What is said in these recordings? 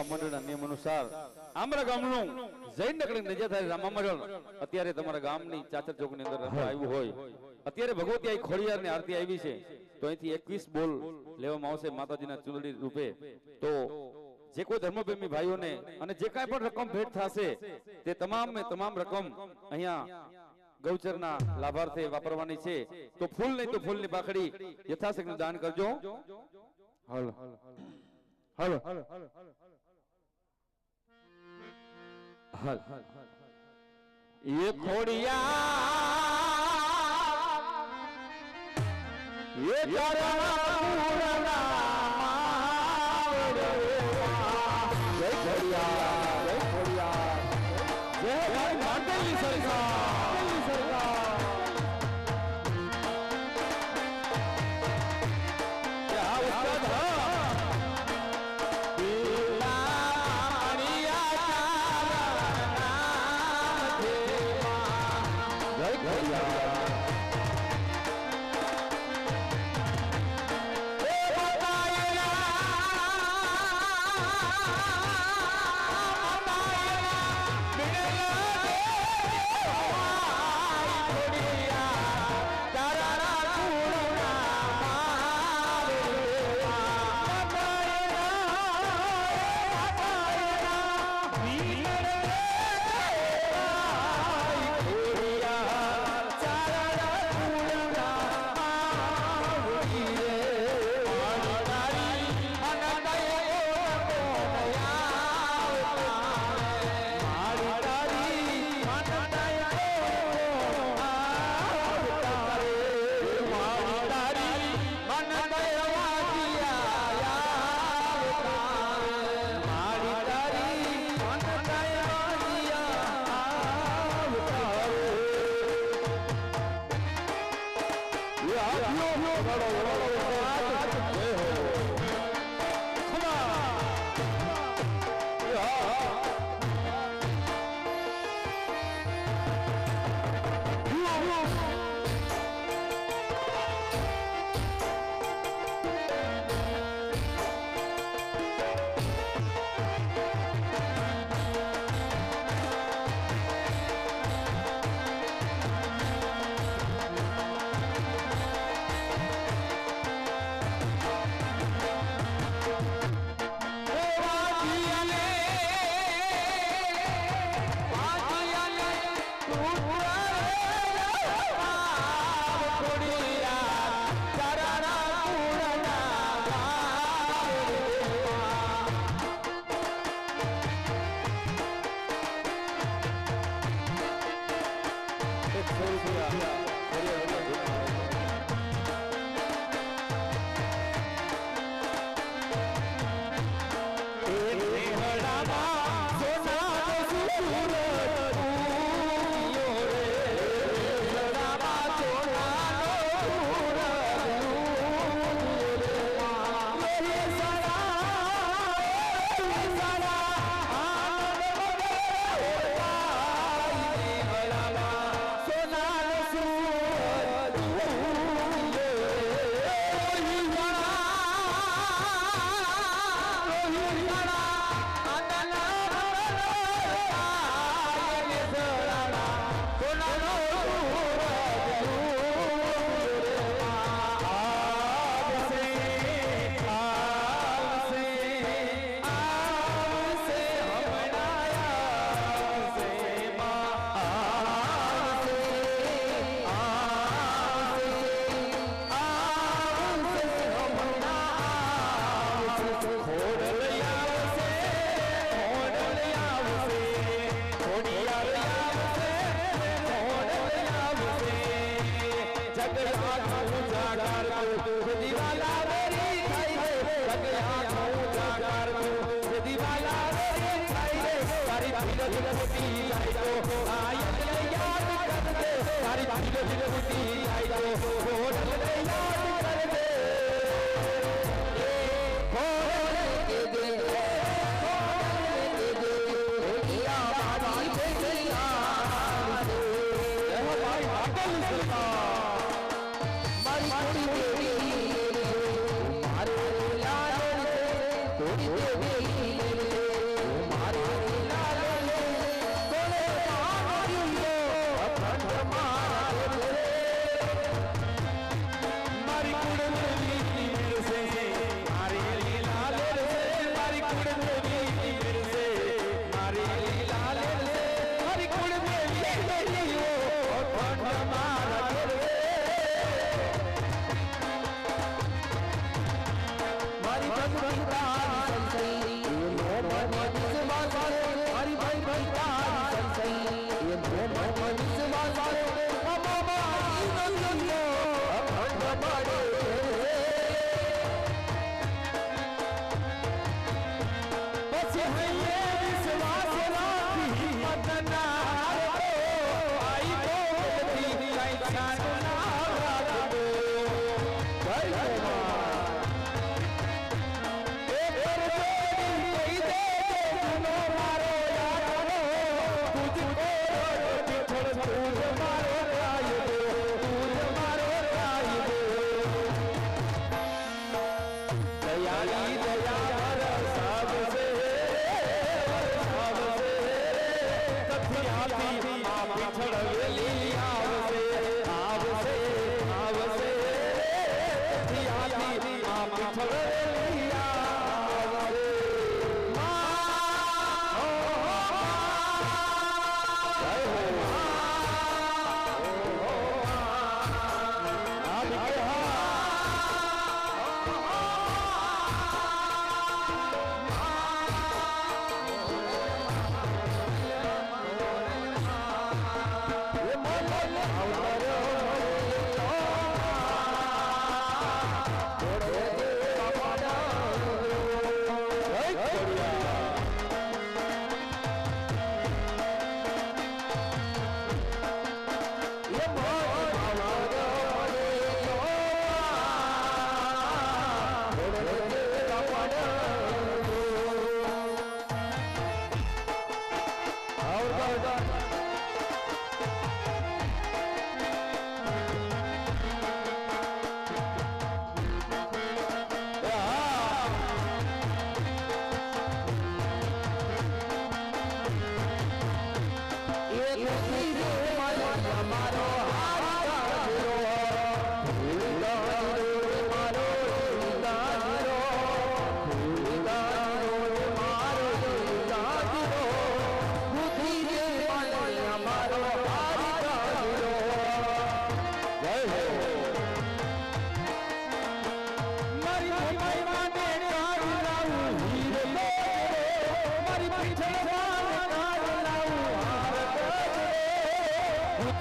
મંડળના નિયમ અનુસાર આમરા ગામનું જૈન નગરી નજર થાય રામા મંડળ અત્યારે તમારા ગામની ચાચર ચોક ની અંદર રમવા આવ્યું હોય અત્યારે ભગવતી આઈ ખોડિયાર ની આરતી આવી છે તો અહીંથી 21 બોલ લેવામાં આવશે માતાજીના ચૂંદડી રૂપે તો જે કોઈ ધર્મપ્રેમી ભાઈઓને અને જે કાંઈ પણ રકમ ભેટ થશે તે તમામ રકમ અહીંયા ગૌચરના લાભાર્થે વાપરવાની છે તો ફૂલ નહીં તો ફૂલની પાખડી યથાશક્તિ દાન કરજો હાલો હાલો ये खोड़िया ये जय खोड़िया जय खोड़िया जय भाई मातेली सरकार क्या उस्ताद Come on!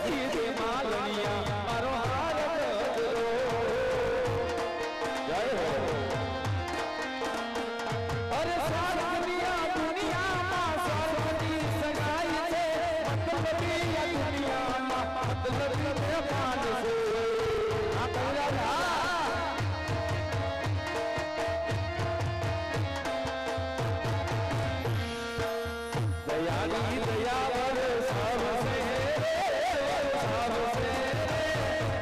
He સારણિયા મારો હાર ગજરો જય હો અરે સારણિયા દુનિયામાં સારણની સગાઈ છે મતલબી દુનિયામાં મતલબી મહેમાન છે આ પહેલા દયાળી દયાવર સાવસે સાવસે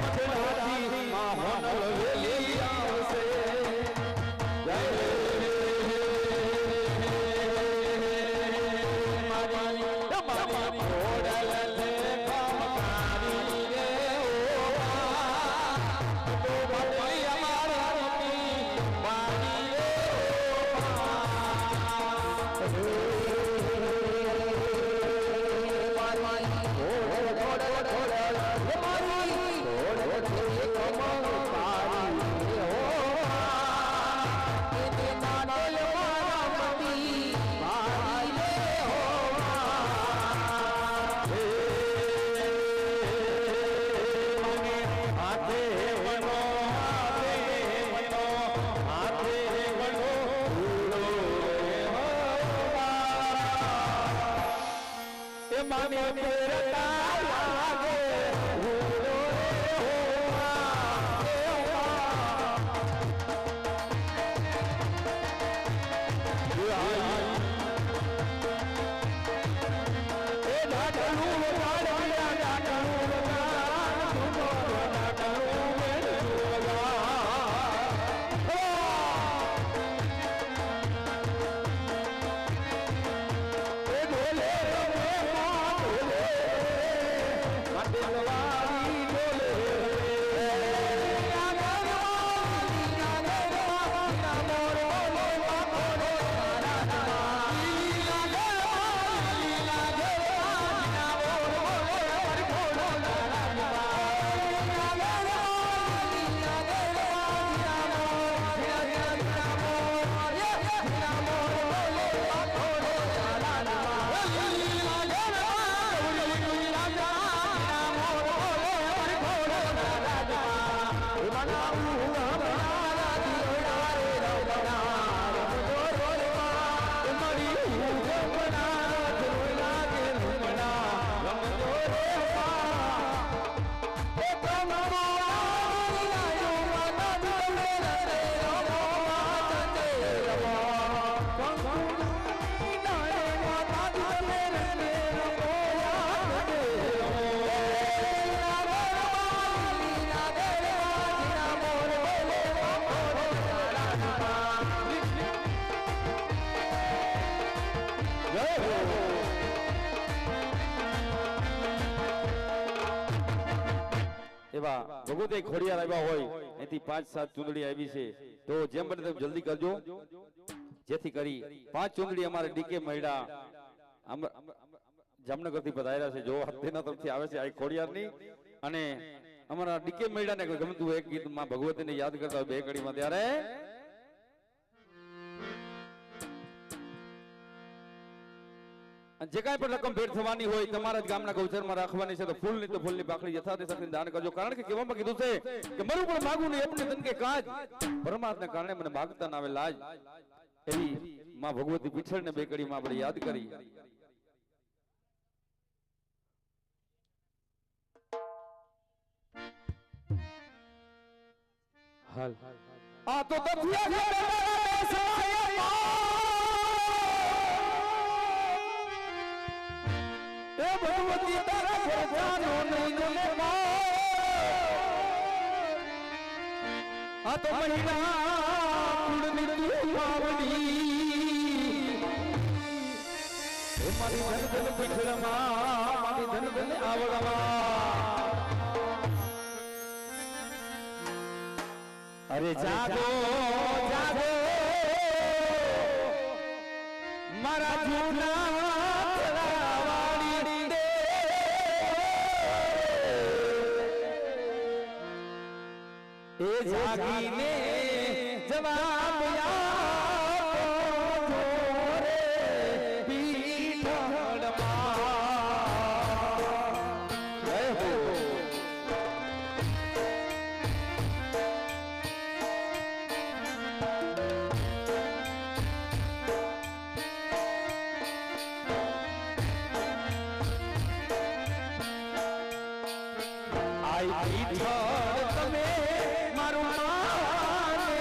મથલાથી માહોન વેલી આવસે જય મારી મારી ઓડલ લે કામકારી રે ઓ તો બડી અમારી મારી માને પેરતા લાગે ઉડો રે એ ડાકણું વાડ્યા ડાકણું એવા ભગવતે ખોડિયાર આવ્યા હોય એથી 5-7 ચૂંદડી આવી છે તો જેમ બને તેમ જલ્દી કરજો જેથી કરી 5 ચૂંદડી અમારે ડીકે મૈડા જામનગર થી પધાર્યા છે જો તેના તરફથી આવે છે આ ખોડિયારની અને અમારા ડીકે મૈડાને ગમતું એક ગીત માં ભગવતીને યાદ કરતા બે કડીમાં ત્યારે જે કાંઈ પણ રકમ ભેટ થવાની હોય તમારા જ ગામના ગૌચરમાં રાખવાની છે તો ફૂલની તો ફૂલની પાકડી યથાર્થ શક્તિને દાન કરજો કારણ કે કહેવામાં કીધું છે કે મારું પણ માગું નહીં એમને તન કે કાજ પરમાત્માને કારણે મને માગતા ના આવે લાજ એવી માં ભગવતી પીછળને બે કડીમાં આપણે યાદ કરી હાલ આ તો તથિયા એ ભગવતી તારા ખર્ચાનો નહીં ને આ તો મહિના કુળની તું માવડી એ મારી ધન ધન પીછળમાં મારી ધન ધન આવડમાં અરે જાગો જાગો મારા જૂના એ જાગીને જવાબ આપો રે પીઠળમાં જય હો વિઠ્ઠલ તમે મારું માને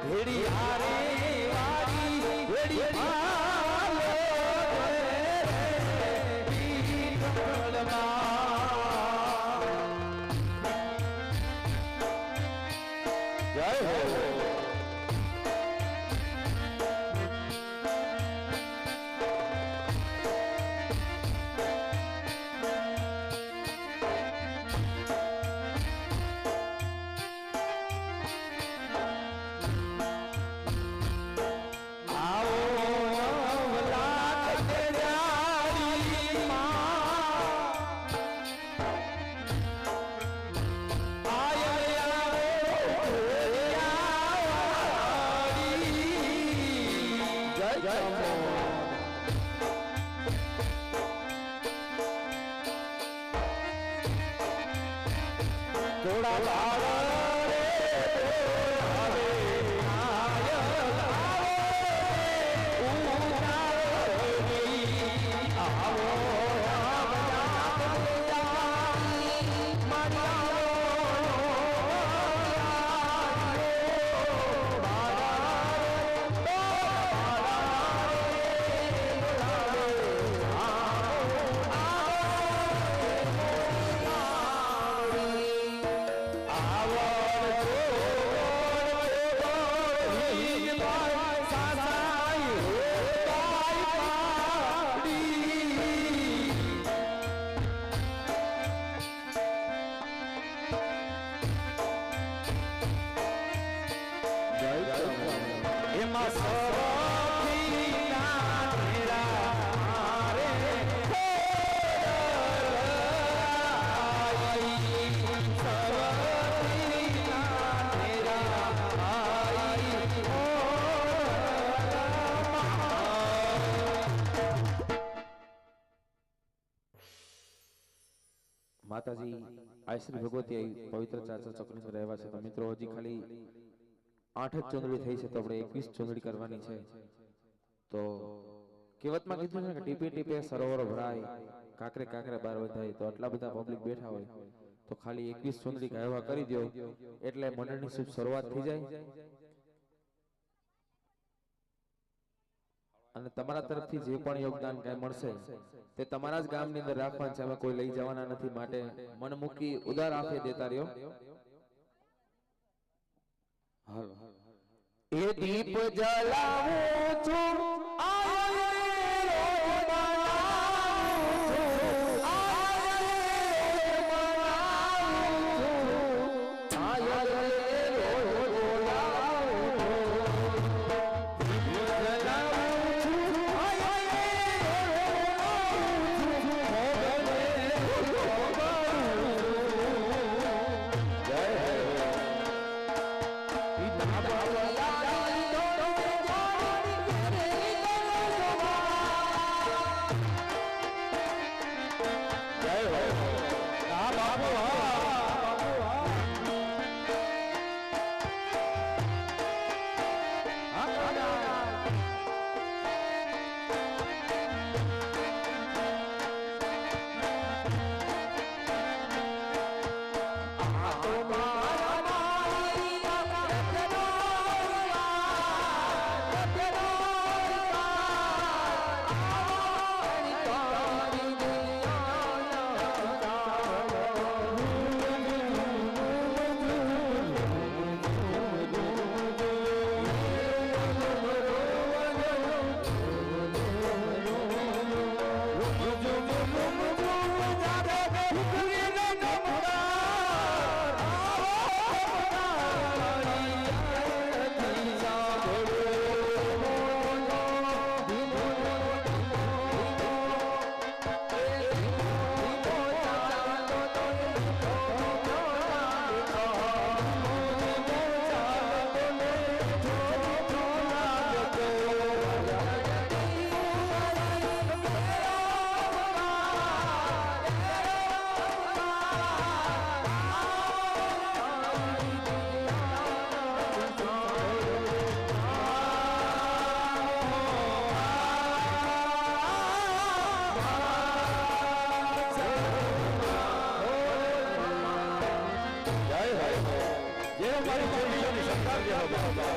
ભેડી હારે વાડી ભેડી ભાલો જય હો થોડા બાળ માતાજી આશ્રી ભગવતી પવિત્ર ચાચર ચોકની રહેવા છે તો મિત્રો હજી ખાલી 8 જ ચૂંદડી થઈ છે તો આપણે 21 ચૂંદડી કરવાની છે તો કહેવતમાં કીધું છે કે ટીપે ટીપે સરોવર ભરાય કાકરે કાકરે બાર વધાય તો આટલા બધા પબ્લિક બેઠા હોય તો ખાલી 21 ચૂંદડી ગાયવા કરી દો એટલે મંડળની શુભ શરૂઆત થઈ જાય અને તમારા તરફથી જે પણ યોગદાન કાંઈ મળશે તે તમારા જ ગામની અંદર રાખવાનું છે, અમે કોઈ લઈ જવાના નથી, માટે મન મૂકી ઉદાર આંખે દેતા રહ્યો. હાલો એ દીપ જલાવું છું એવો મારી છોડીઓની સરકાર જે બાબા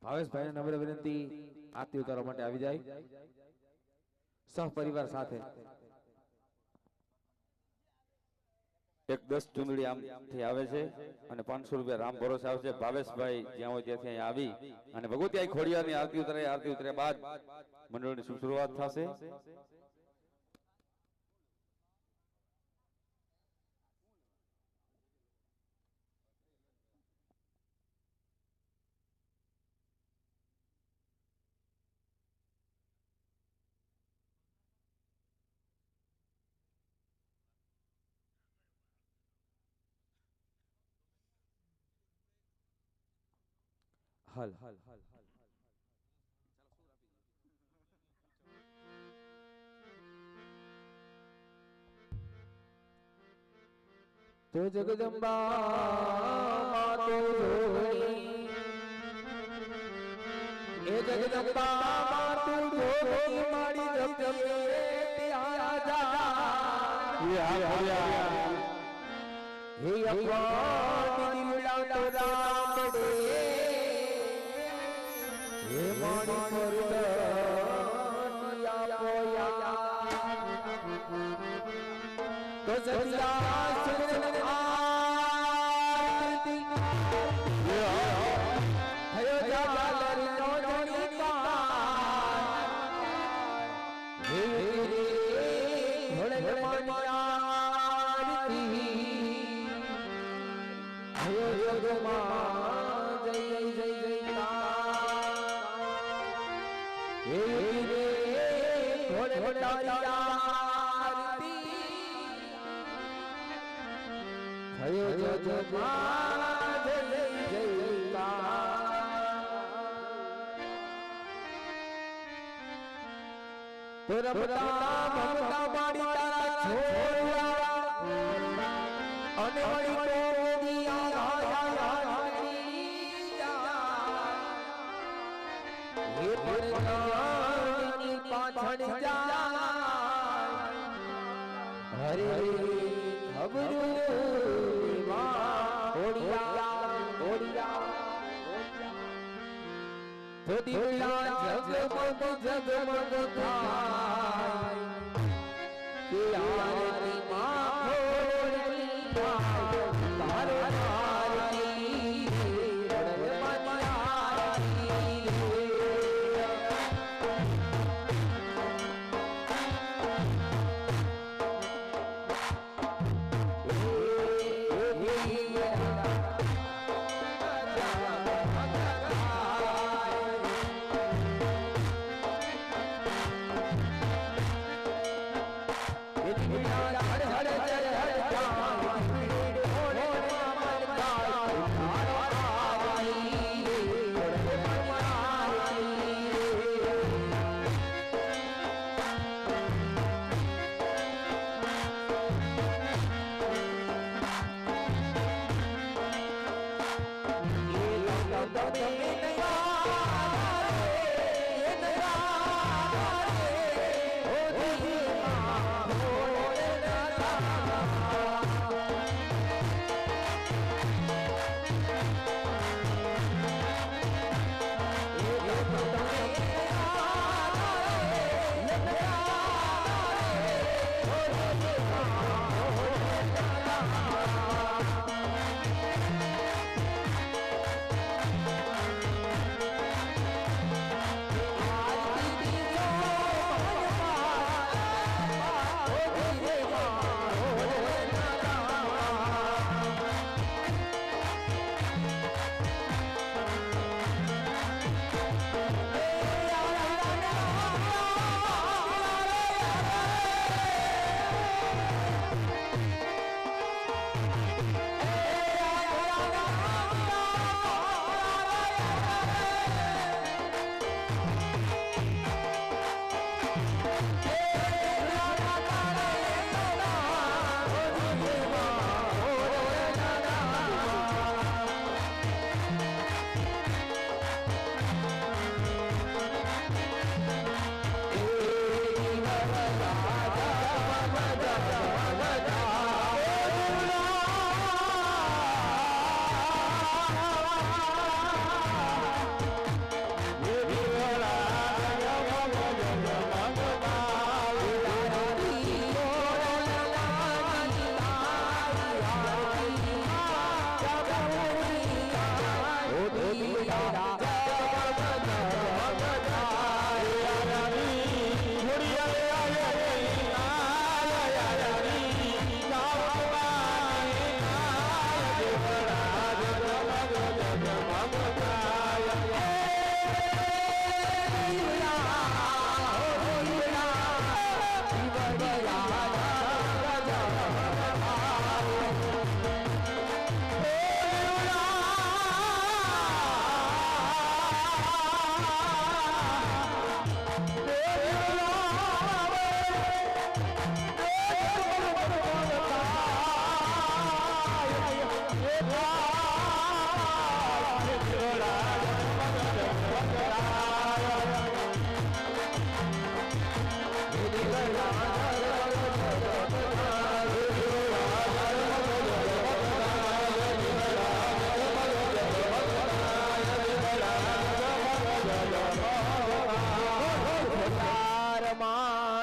ભાવેશભાઈને નમ્ર વિનંતી આરતી ઉતારવા માટે આવી જાય સહપરિવાર સાથે એક 10 ચુંદડી આમથી આવે છે અને 500 રૂપિયા રામ ભરોસે આવશે ભાવેશભાઈ જ્યાં હોય ત્યાંથી અહીં આવી અને ભગવતી ખોડિયારની આરતી ઉતર્યા બાદ મંડળની શુભ શરૂઆત થશે હાલ તો જગદંબા માતો જોગણી એ જગદંબા માતો જોગણી માડી જગદંબે ત્યાં જા હે અપવાદ દિલડા તો રામ દે હે માડી પરદનિયા પોયા તો સદા સુન આરતી હયો જાલરી નો જોડીકા જગમાં જય જય જયકાર હે રે ઘોડે ઘોડારી આરતી થયો જગમાં જય જય જયકાર તો રમતા ભમતા માડી તારા છોડ્યા અને વળી કોની હે પડની પાછળ જાય હરે ખબરું ઓડિયા તો દીવડા જગમગ જગમગ થાય કે આરતી માં ખોડની થાય તારો આરતી રડમાં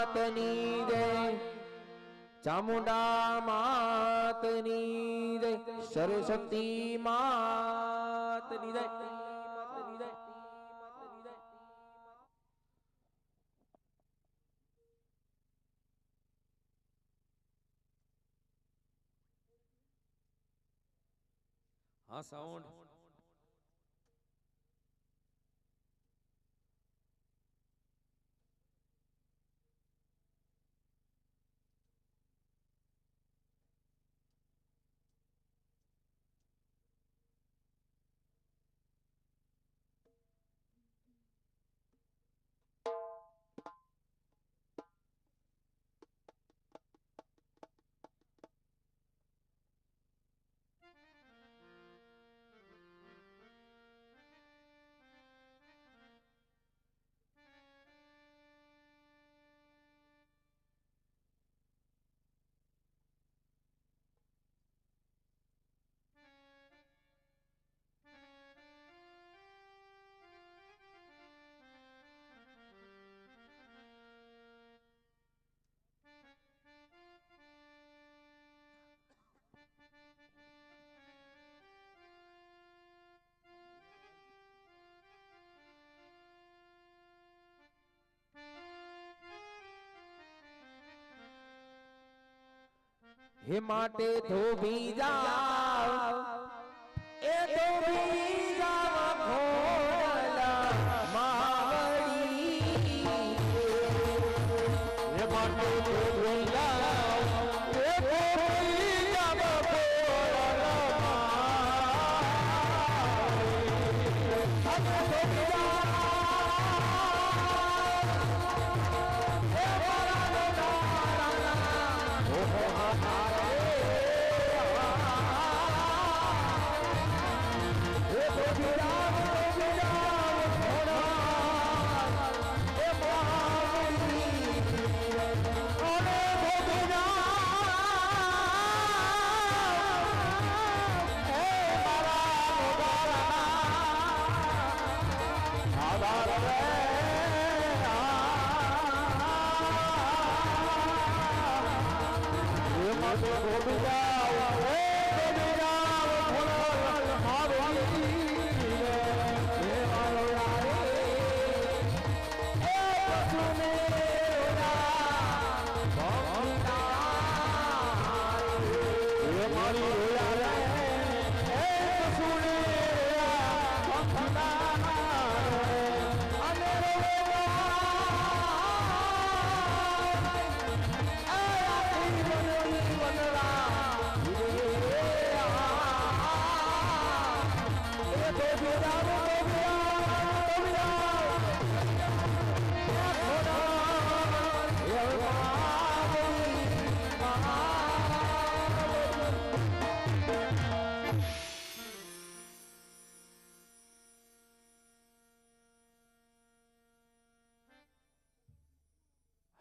આરતી ચામુંડા માતની જય, સરસ્વતી માતની જય. હા સાઉન્ડ હે માટે ધોબી જાવ એ ધોબી જાવ ખોડલા માવડી હે માટે ધોબી જાવ એ ધોબી જાવ ખોડલા માવડી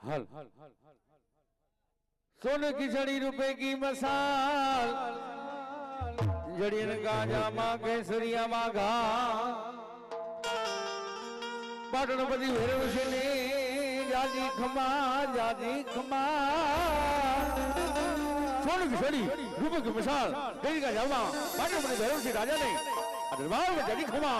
हल सोने की छड़ी रुपए की मसाल जड़ियन गांजा मां केसरिया मां घा पाटणपति भैरव ने जाजी खमा सोने की छड़ी रुपए की मसाल जड़ी का जामा पाटणपति भैरव से राजा ने दरबार में जड़ी खमा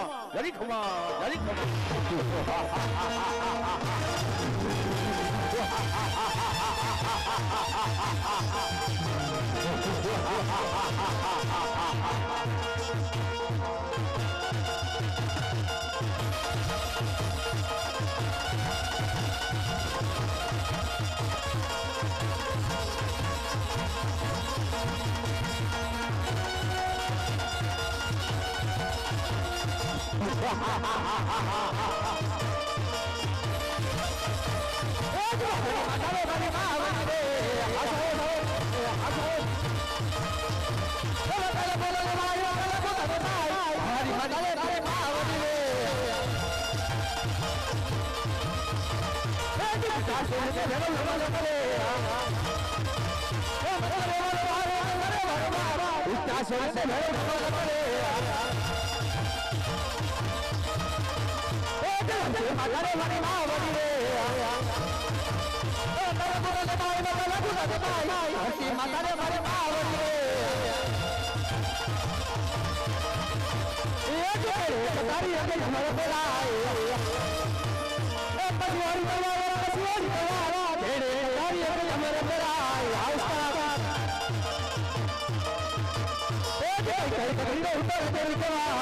તગડીનો ઉતર કરી કેવા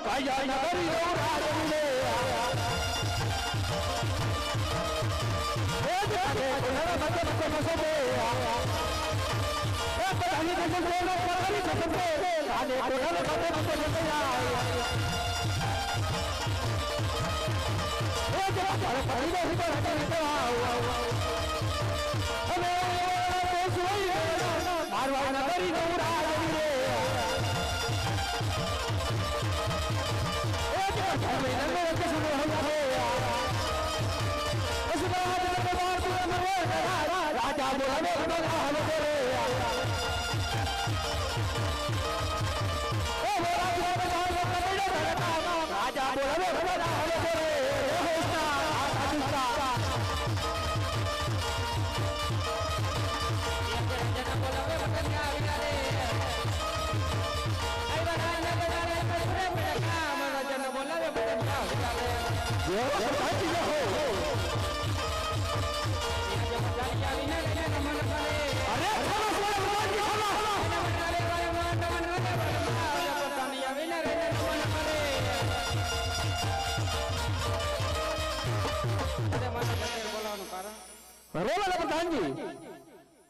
કાયા નગરી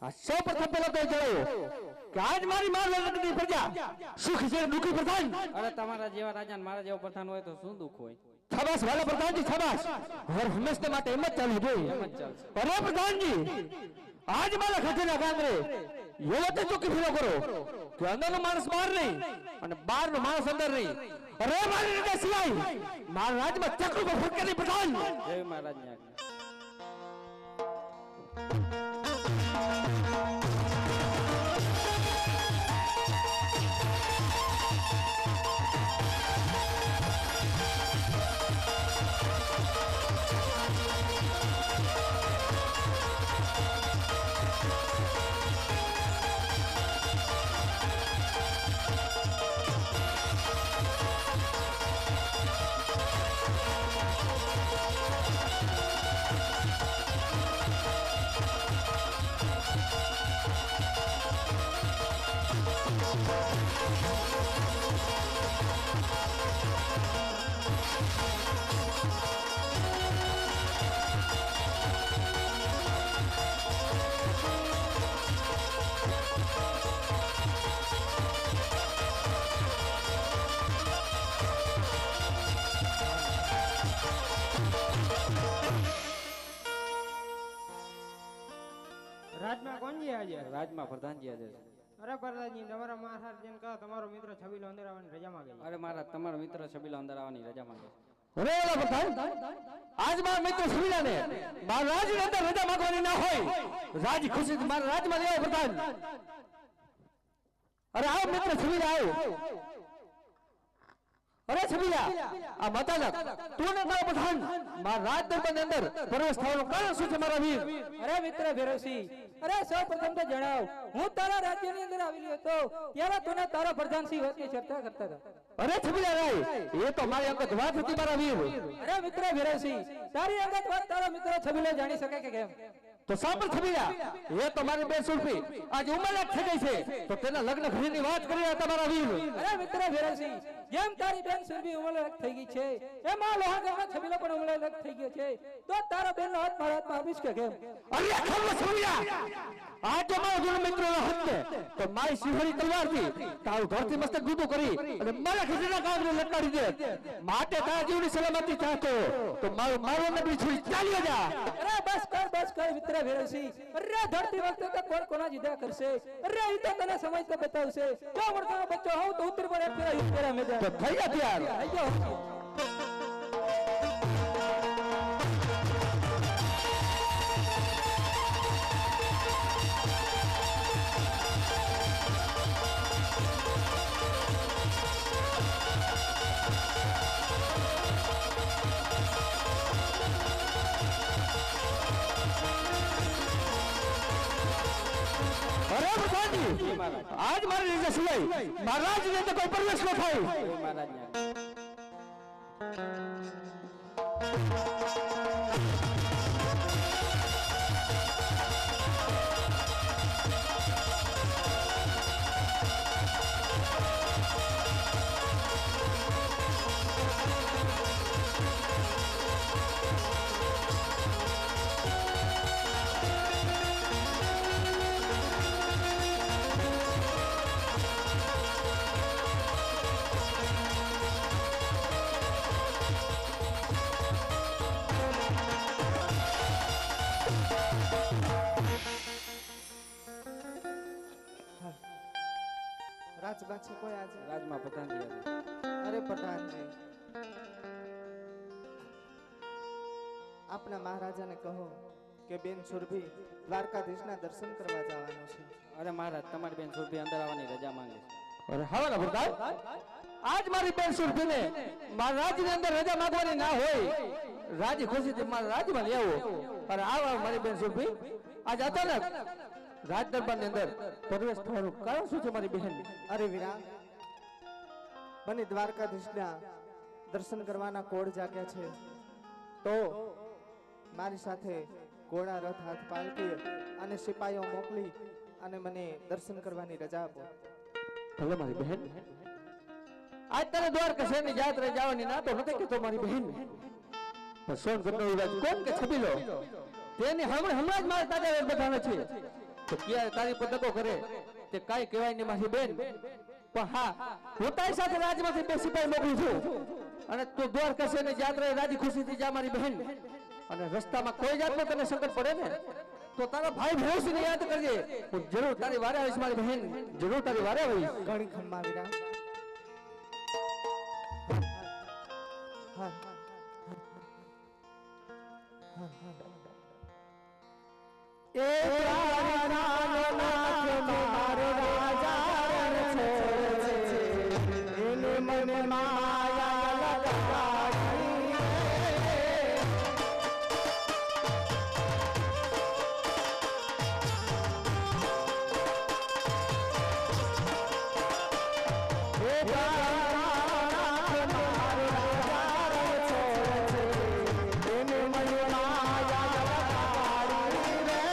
રાજ સૌ પ્રથમ પેલો તો જણાવો કે આજ મારી માનવતાની પ્રજા સુખી છે દુખી પ્રધાન. અરે તમારા જેવા રાજા મારા જેવો પ્રધાન હોય તો શું દુઃખ હોય. શાબાશ વાલા પ્રધાનજી શાબાશ. હર હંમેશા માટે એમ જ ચાલવું જોઈએ. અરે પ્રધાનજી આજ મારા ખજાના કાંદરે એવો તે ચોકી ફેરો કરો કે અંદરનો માણસ બહાર નહીં અને બહારનો માણસ અંદર નહીં. અરે મારી રીતે સિવાય મારા રાજમાં ચક્ર પર ફટકારી પ્રધાન. જય મહારાજની આજ્ઞા. રાજમાં કોણજી આજે? રાજમાં પ્રધાનજી આજે છે. અરે પ્રધાનજી તમારા મહારાજ જેને કહો તમારો મિત્ર છબીલો અંદર આવવાની રજા માંગે છે. અરે મારા તમારો મિત્ર છબીલો અંદર આવવાની રજા માંગે છે. અરે વાલા પ્રધાન આજ મારા મિત્ર સુવિલાને મારા રાજની અંદર રજા માંગવાની ના હોય. રાજ ખુશી મારા રાજમાં લેવો પ્રધાન. અરે આવો મિત્ર સુવિલા આવો. અરે છબીલા આ મતાનક તું ને તારો પ્રધાન મારા રાજ દરબારની અંદર પ્રવેશ થવાનું કારણ શું છે મારા વીર? અરે મિત્ર ભેરવસિંહ, અરે સૌ પ્રથમ તો જણાવ, હું તારા રાજ્યની અંદર આવેલી હતો ત્યારે તું તારા પ્રધાનસિંહ વચ્ચે ચર્ચા કરતા હતા. અરે છબીલા રાય એ તો મારી અંગત વાત હતી મારા વીર. અરે મિત્ર ભેરવસિંહ, તારી અંગત વાત તારો મિત્ર છબીલો જાણી શકે કે કેમ? તો સાંભળ છબીલા એ તો મારી બે સુરફી આજે ઉંમરલાયક થઈ ગઈ છે તો તેના લગ્ન ઘડીની વાત કરી રહ્યા તમારા વીર. અરે મિત્ર ભેરવસિંહ, જેમ તારી બેન સુરભી ઉંમરલાયક થઈ ગઈ છે એમાં લોહાગઢનો છબીલો પણ ઉંમરલાયક થઈ ગયો છે, તો તારો બેનનો હાથ મારા હાથમાં આપીશ કે કેમ? અરે ખબર છબીલા આ જો મારો ગુરુ મિત્રનો હાથ છે તો મારી સિંહરી તલવારથી તારું ધરતી મસ્તક ગુદું કરી અને મારા ખીચાના કાગને લટકાડી દે. માટે તારા જીવની સલામતી ચાહતો તો મારો નબળી છોડી ચાલ્યો જા. અરે બસ કર મિત્ર ભેરવસિંહ. અરે ધરતી વખતે તો કોણ કોના જીધા કરશે? અરે ઈ તો તને સમજ તો બતાવશે. જો વળતાનો બચ્ચો હોવ તો ઉત્તર પર એક ફેરા યુદ્ધ કરવા મેદાન. તો થઈ જા તૈયાર. થઈ ગયો. અરે પ્રધાનજી આજ મારી રીતે સિવાય મહારાજ ને તો કોઈ પ્રવેશ ન થાય. જય મહારાજની આજ્ઞા. રાજમાં છે કોઈ આજે? રાજમાં પ્રધાનજી હાજર અરે પ્રધાનજી, આપના મહારાજાને કહો કે બેન સુરભી દ્વારકાધીશના દર્શન કરવા જવાનું છે. અરે મહારાજ તમારી બેન સુરભી અંદર આવવાની રજા માંગે છે. અરે હા ને પ્રધાન, આજ મારી બેન સુરભીને મારા રાજની અંદર રજા માંગવાની ના હોય, રાજી ખુશીથી મારા રાજમાં લઈ આવો. અને આવા મારી બેન સુરભી આજ અચાનક રાજ દરબારની અંદર પ્રવેશ થવાનું કારણ શું છે મારી બહેન? અરે વીરા, મને દ્વારકાધીશના દર્શન કરવાના કોડ જાગ્યા છે, તો મારી સાથે ઘોડા રથ હાથ પાલકી અને સિપાહીઓ મોકલી અને મને દર્શન કરવાની રજા આપો. ભલે મારી બહેન, આજ તારે દ્વારકા શહેરની યાત્રા જવાની ના તો નથી કહેતો મારી બહેન, પણ સોનગઢનો રાજ કોણ કે છબીલો તેની હમણાં જ મારે તાજા બધાને છે, તો ક્યારે તારી પર દગો કરે તે કાંઈ કહેવાય નહીં મારી બેન. પણ હા, હું તારી સાથે રાજમાંથી બે સિપાહી મોકલું છું, અને તું દ્વારકા શહેરની યાત્રાએ રાજી ખુશીથી જા મારી બહેન. અને રસ્તામાં કોઈ જાતનો તને સંકટ પડે ને તો તારા ભાઈ ભેંસને યાદ કરજે, હું જરૂર તારી વારે આવીશ મારી બહેન, જરૂર તારી વારે આવીશ. ઘણી ખમ્મા વીરા. હા, એ રાજાનો નાથ મારો રાજા છે, એને મને માયા લગાડી રે. એ રાજાનો નાથ મારો રાજા છે, એને મને માયા લગાડી રે.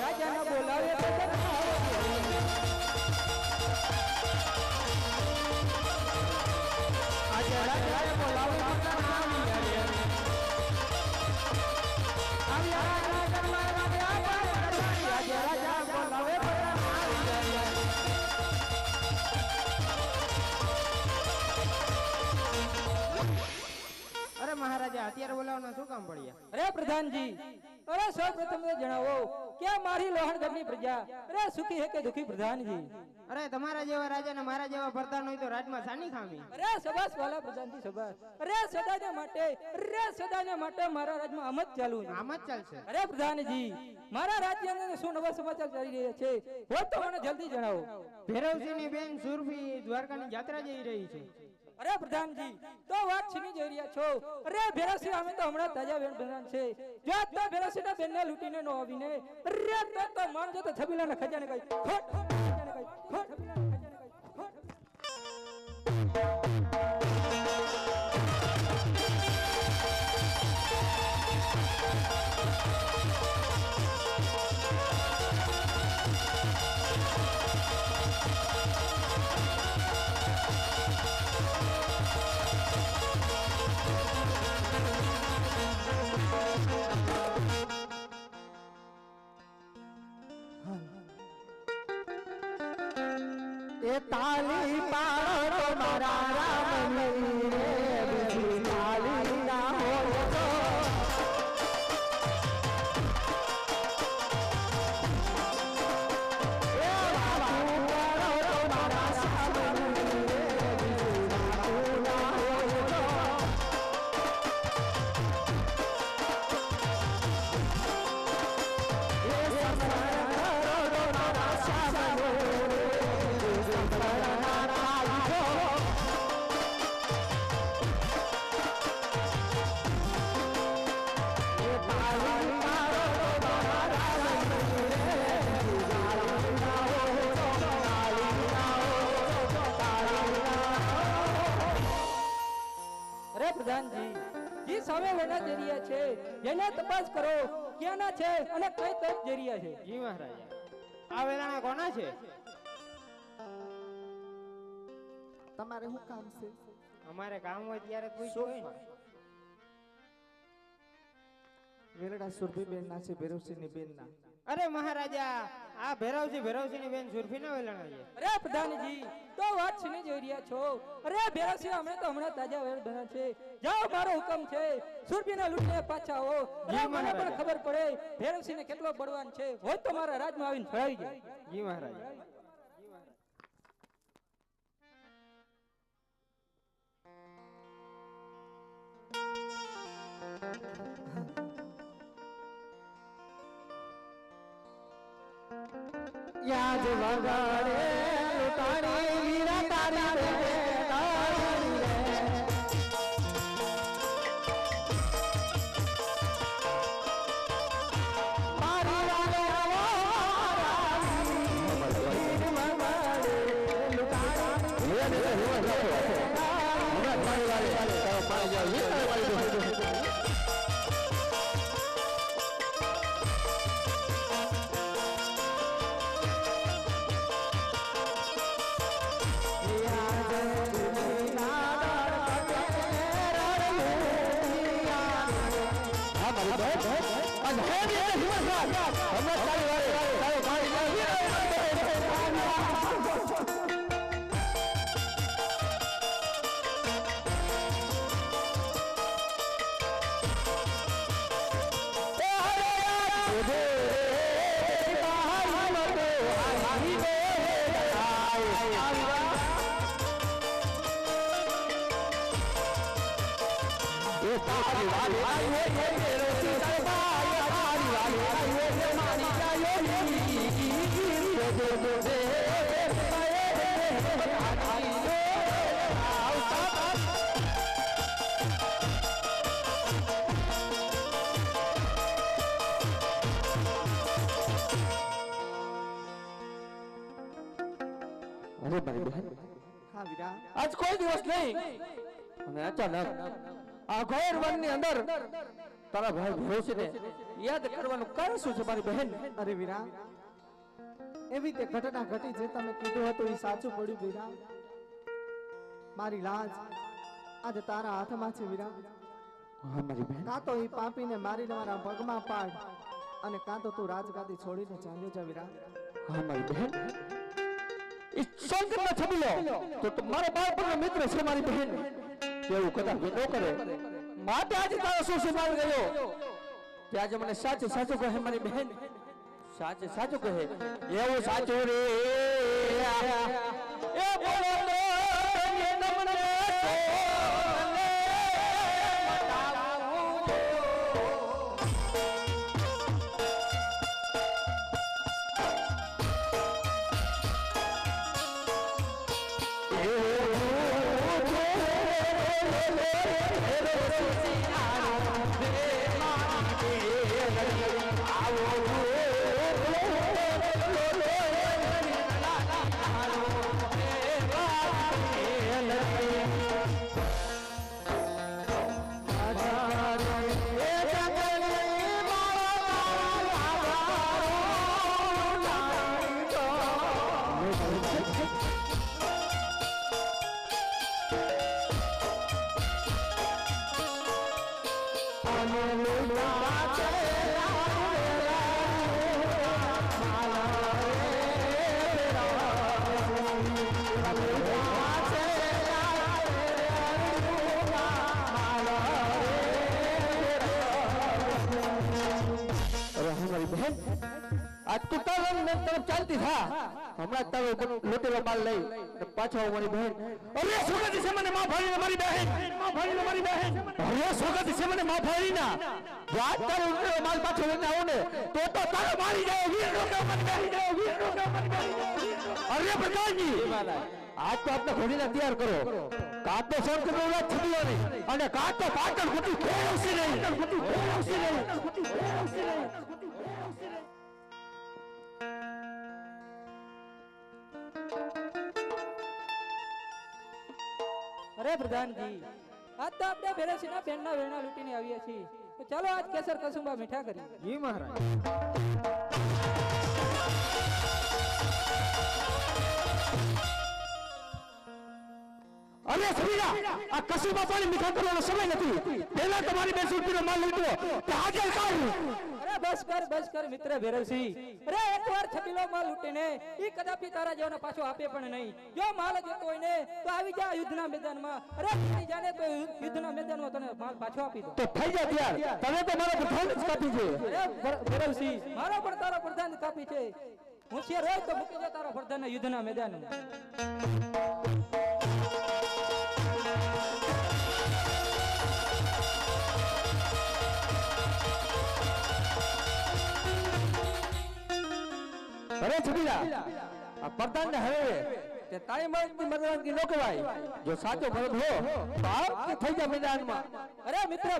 રાજાને બોલાવે મહારાજા અત્યારે બોલાવવાના શું કામ પડ્યા? અરે પ્રધાનજી, અરે સૌપ્રથમ તો જણાવો કે આ મારી લોહણગઢની પ્રજા અરે સુખી હે કે દુખી પ્રધાનજી? અરે તમારા જેવા રાજા ને મારા જેવા પ્રધાન હોય તો રાજમાં સાની ખામી? અરે સબાસ વાલા પ્રધાનજી સબાસ. અરે સદાને માટે મારા રાજમાં આમ જ ચાલુ છે. આમ જ ચાલશે. અરે પ્રધાનજી, મારા રાજ્યના શું નવા સમાચાર ચાલી રહ્યા છે હો તો મને જલ્દી જણાવો. ભૈરવસિંહની બેન સુરભી દ્વારકાની યાત્રા જઈ રહી છે. અરે પ્રધાનજી, તો વાત છીની જઈ રહ્યા છો. અરે ભેરવસિંહ અમે તો હમણાં તાજા વેણ બન્યા છે. જો તો ભેરવસિંહના બેનને લૂટીને નો આવીને અરે તો માનજો તો છબીલાના ખજાને કઈ ખોટ ખજાને કઈ ખોટ છબીલાના ખજાને કઈ ખોટ. એ તાલી પાડો તો મારા રામની રે બીજી તાલી ના હોય તો એ બાપુ પાડો તો મારા સામની રે બીજી બાપુ ના હોય તો એ સમરણ કરો તો મારા સામની અરે પ્રધાનજી, જે સામે વેણા જઈ રહ્યા છે એને તપાસ કરો ક્યાંના છે અને કઈ તરફ જઈ રહ્યા છે. જી મહારાજા. આ વેલાણા કોના છે? તમારે શું કામ છે? અમારે કામ હોય ત્યારે પૂછ્યું હોય ને. વેલડા સુરભી બેન ના છે, ભૈરવસિંહની બેન ના. અરે મહારાજા, આ ભૈરવસિંહની બેન સુરભી ના વેલાણા છે. અરે પ્રધાનજી, તો વાત છીની જઈ રહ્યા છો. અરે ભેરવસિંહ અમે તો હમણાં તાજા વેણ બન્યા છે. જાઓ, મારો હુકમ છે. સુરભીના લૂંટીને પાછા આવો. અરે મને પણ ખબર પડે ભેરવસિંહને કેટલો બળવાન છે. હોય તો મારા રાજમાં આવીને ફરાવી જાય. જી મહારાજા. યાદ વગાડે લૂંટાણી વીરા તારી રે તારી રે મારી વાલે આજ કોઈ દિવસ નહીં અને અચાનક આ ઘોર વનની અંદર તારા ભાઈ ભરોસીને યાદ કરવાનું કારણ શું છે મારી બહેન? અરે વીરા, એવી તે ઘટના ઘટી જે તમે કીધું હતું એ સાચું પડ્યું વીરા. મારી લાજ આજે તારા હાથમાં છે વીરા. હા મારી બહેન. કાં તો એ પાપીને મારીને મારા પગમાં પાડ અને કાં તો તું રાજગાદી છોડીને ચાલ્યો જા વીરા. હા મારી બહેન, ઈશ્વરના છબીલો તો મારો બાળપણનો મિત્ર છે મારી બહેન. તેવું કદાચ ન કરે માટે આજે તારો શું સંભાળ ગયો કે આજે મને સાચું સાચું કહે મારી બહેન સાચું સાચું કહે એવું સાચું રે એ બોલો તો એ તમને आज तो तारा ने तरफ चलती था हमरा तारो लोटेलो माल लई पाछो मारी बहन अरे सोगत से मने मां भाई मारी बहन अरे सोगत से मने मां भाई ना रात तारो लोटेलो माल पाछो लेने आओ ने तो तारो मारी जाए वीर नो के मन मारी जाए अरे प्रधान जी आज तो अपने घोड़ी ना तैयार करो काट तो सोन के रोला छबियो नहीं અને કાટ તો પાટણ ગુટી ખેરવસી નહીં અરે પ્રધાનજી આજ તો આપણે ભેરસીના બેનના વેણા લૂટીને આવ્યા છીએ તો ચાલો આજ કેસર કસુંબા મીઠા કરી જી મહારાજ અરે સમીરા આ કસુંબા પાણી મીઠા કરવાનો સમય નથી પહેલા તમારી બેસુરપીનો માલ લીધો તો હાજર કાઢું અરે બસ કર મિત્ર ભેરવસી અરે એકવાર છબીલો માલ લૂટીને ઈ કદાપી તારા જેવાનો પાછો આપે પણ નહીં જો માલ જોતો હોય ને તો આવી જા યુદ્ધના મેદાનમાં અરે તું જાને તો યુદ્ધના મેદાનમાં તને માલ પાછો આપી દો તો થઈ જા તૈયાર તમે તો મારો પ્રધાન જ કાપી છે અરે ભેરવસી મારો પણ તારો પ્રધાન કાપી છે હોશિયાર હોય તો મૂકી દે તારો પ્રધાન યુદ્ધના મેદાનમાં અરે છબીલા આ પ્રધાન ને હવે તે તારી મરદવાનગી ન કહેવાય જો સાચો ભરત હો તો આવ કે થઈ જા મેદાનમાં અરે મિત્ર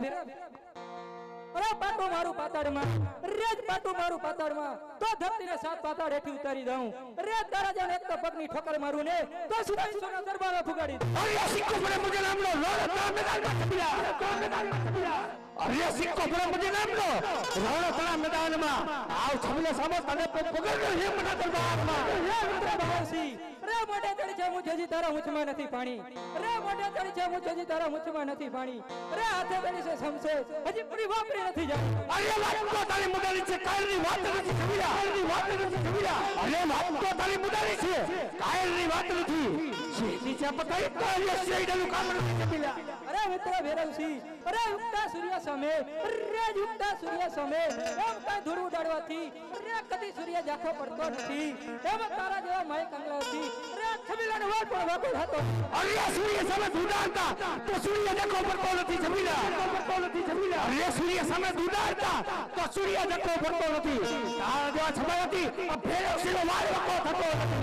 અરે પાટું મારું પાતાળમાં રેજ પાટું મારું પાતાળમાં તો ધરતીને સાત પાતાળ હેઠી ઉતારી દઉં રે તારા જાને એક તો પગની ઠોકર મારું ને તો સુદાઈસોના દરબારમાં ફુગાડી દઉં અરે સિક્કો પડે મુજે નામનો લોડા મેદાનમાં છબીલા અરે સિક્કો પડે મુજે નામનો લોડા મેદાનમાં આવ છબીલા સામો તને પકડ્યો હે મના દરબારમાં રે મિત્ર બહારસી રે મોઢે ચડી છે મુજજી તારા મુછમાં નથી પાણી રે મોઢે ચડી છે મુજજી તારા મુછમાં નથી પાણી રે હાથે ચડી છે સમસે હજી પૂરી વાપરી નથી જાય અરે વાત તો તારી મુદારી છે કાયલની વાત નથી છબીલા અરે વાત તો તારી મુદારી છે કાયલની વાત નથી શેની છે પતાઈ તો એ શેડનું કામ નથી છબીલા અરે મિત્ર ભેરવસી અરે ઉગતા સૂર્ય સામે એમ કાંઈ ધૂળ ઉડાડવાથી અરે કદી સૂર્ય ઝાંખો પડતો નથી એમ તારા જેવા માય કંગલાથી અરે છબીલાનો વાત પણ વાકો થતો અરે સૂર્ય સામે દુડાડતા તો સૂર્ય દેખો પડતો નથી છબીલા અરે સૂર્ય સામે દુડાડતા તો સૂર્ય દેખો પડતો નથી તારા જેવા છબાયાથી ભેરવસીનો વાળ વકો થતો નથી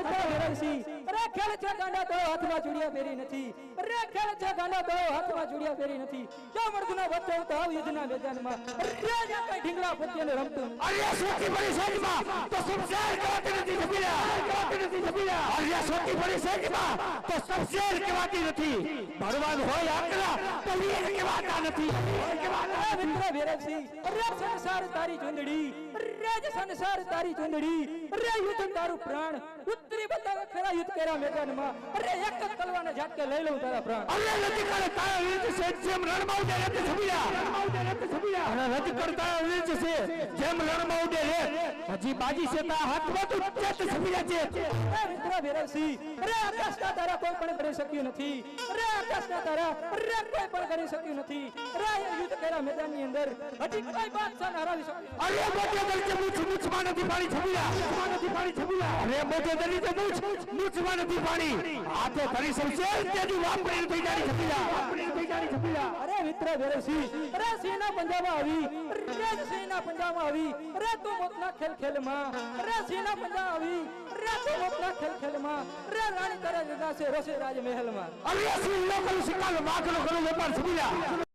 ભેરવસી અરે ખેલ છે ગાંડા તો હાથમાં ચૂડિયા પહેરી નથી અરે ખેલ છે ગાંડા તો હાથમાં ચૂડિયા પહેરી નથી જો મર્દના વચ્ચે તો આવ યુદ્ધના મેદાનમાં અરે જે કઈ ઢીંગલા પત્યાને રમતું અરે સોટી પડી સેજમાં તો શમશેર કહેવાતી નથી છબીલા અરે સોટી પડી સેજમાં તો શમશેર કહેવાતી નથી ભગવાન હોય આકરા તો વીર કહેવાતા નથી મિત્ર ભેરવસી અરે સંસાર તારી ચુંદડી અરે યુદ્ધ તારું પ્રાણ ઉત્તરી બતાવે ખરા યુદ્ધ કર્યા મેદાનમાં અરે એક જ તલવારને ઝાટકે લઈ લઉં તારા પ્રાણ અરે નથી કરે તારા વીર છે જેમ રણમાં ઉડે રહેતી છબીલા અને નથી કરતા વીર છે જેમ રણમાં ઉડે રે હજી બાજી છે તા હાથમાં તું ચેત સમીરા છે અરે મિત્ર ભેરવસિંહ, અરે આકાશના તારા કોઈ પણ કરી શક્યું નથી. અરે આકાશના તારા અરે કોઈ પણ કરી શક્યું નથી. અરે આ યુદ્ધ કર્યા મેદાનની અંદર હજી કોઈ બાદશાહ હરાવી શક્યું અરે મોટે દરી મૂછમાં નથી પાણી સમીરા અરે મોટે દરી તો મૂછમાં નથી પાણી હાથે ધરી સૌશે તેની વાપરી થઈ જાય સમીરા અરે મિત્ર ભેરવસિંહ, અરે સિંહના પંજામાં આવી, અરે સિંહના પંજામાં આવી, અરે તું મોતના ખેલમાં, અરે સિંહના પંજા આવી, અરે તું મોતના ખેલમાં, અરે રાણી તારા જગા છે રોશે રાજમહેલમાં. અરે સિંહ નો કરું શિકાર વાઘ નો કરું વેપાર સમીરા